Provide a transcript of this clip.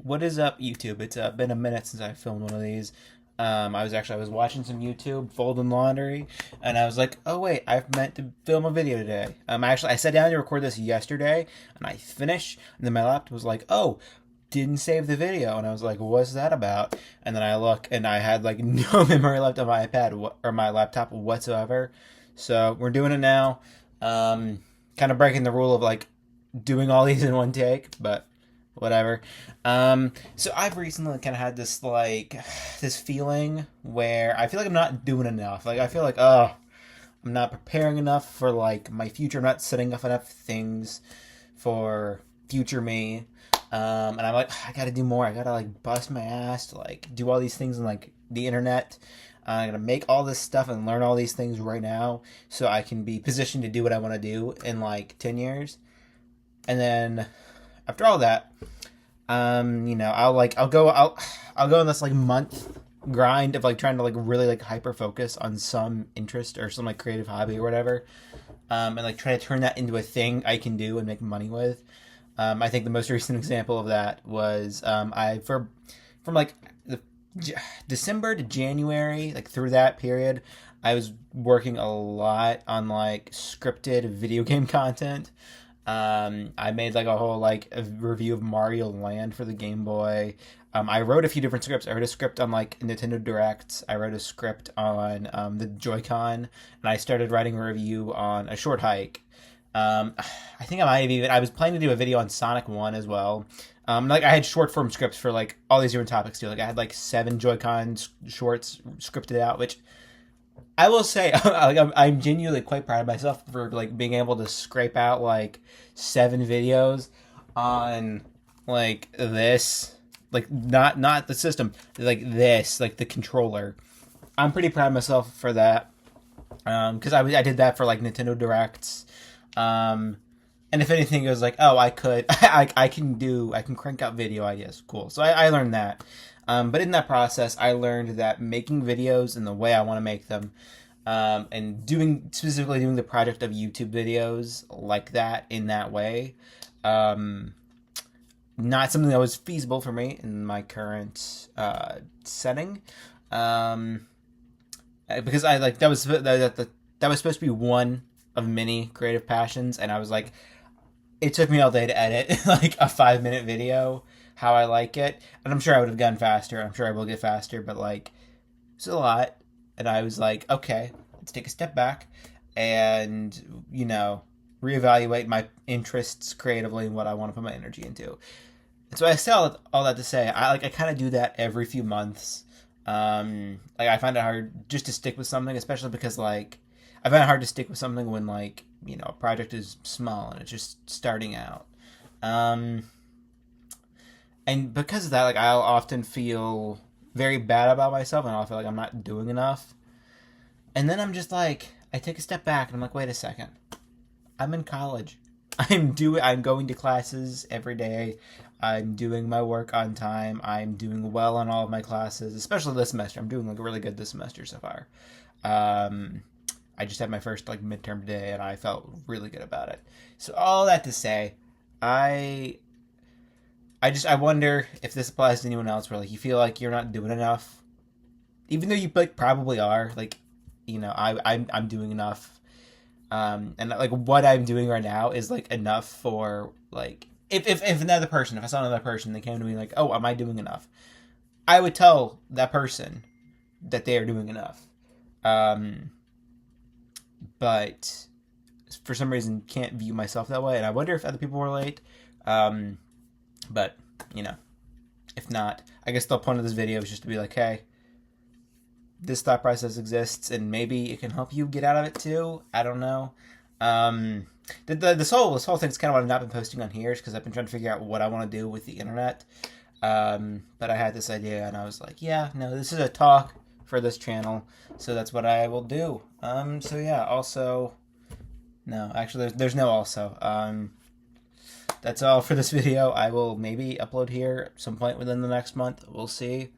What is up, YouTube? It's been a minute since I filmed one of these. I was watching some YouTube, folding laundry, and I was like, oh wait, I've meant to film a video today. I sat down to record this yesterday, and I finished, and then my laptop was like, oh, didn't save the video, and I was like, what's that about? And then I look, and I had like no memory left on my iPad or my laptop whatsoever. So we're doing it now. Kind of breaking the rule of like doing all these in one take, but whatever. So I've recently kind of had this like this feeling where I feel like I'm not doing enough. Like I feel like I'm not preparing enough for like my future. I'm not setting up enough things for future me. And I'm like, I gotta do more. I gotta like bust my ass to like do all these things on like the internet. I'm gonna make all this stuff and learn all these things right now so I can be positioned to do what I want to do in like 10 years. And then after all that, I'll go on this like month grind of like trying to like really like hyper focus on some interest or some like creative hobby or whatever, and like try to turn that into a thing I can do and make money with. I think the most recent example of that was from like the December to January, like through that period, I was working a lot on like scripted video game content. I made like a whole like a review of Mario Land for the Game Boy. I wrote a few different scripts. I wrote a script on like Nintendo Directs. I wrote a script on the Joy-Con, and I started writing a review on A Short Hike. I think I was planning to do a video on Sonic 1 as well. Like I had short form scripts for like all these different topics too. Like I had like 7 Joy-Con shorts scripted out, which I will say, like I'm genuinely quite proud of myself for like being able to scrape out like 7 videos on like this, like not the system, like this, like the controller. I'm pretty proud of myself for that, because I did that for like Nintendo Directs, and if anything, it was like, oh, I can crank out video ideas, cool. So I learned that. But in that process, I learned that making videos in the way I want to make them, and specifically doing the project of YouTube videos like that in that way, not something that was feasible for me in my current setting, because I like that was supposed to be one of many creative passions, and I was like, it took me all day to edit like a 5-minute video how I like it, and I'm sure I would have gone faster. I'm sure I will get faster, but like it's a lot, and I was like, okay, let's take a step back and reevaluate my interests creatively and what I want to put my energy into. And so I say all that to say, I kind of do that every few months. Like I find it hard just to stick with something, especially because like I find it hard to stick with something when like a project is small and it's just starting out. And because of that, like I'll often feel very bad about myself, and I'll feel like I'm not doing enough. And then I'm just like, I take a step back, and I'm like, wait a second, I'm in college. I'm going to classes every day. I'm doing my work on time. I'm doing well on all of my classes, especially this semester. I'm doing like really good this semester so far. I just had my first like midterm today, and I felt really good about it. So all that to say, I wonder if this applies to anyone else where like you feel like you're not doing enough, even though you like probably are. Like, I'm doing enough, and like what I'm doing right now is like enough for like if I saw another person that came to me like, oh, am I doing enough? I would tell that person that they are doing enough, but for some reason can't view myself that way, and I wonder if other people relate. But, if not, I guess the point of this video is just to be like, hey, this thought process exists, and maybe it can help you get out of it too. I don't know. This whole thing's kind of what I've not been posting on here, because I've been trying to figure out what I want to do with the internet. But I had this idea, and I was like, yeah, no, this is a talk for this channel, so that's what I will do. So yeah, also, no, actually, there's no also. That's all for this video. I will maybe upload here at some point within the next month. We'll see.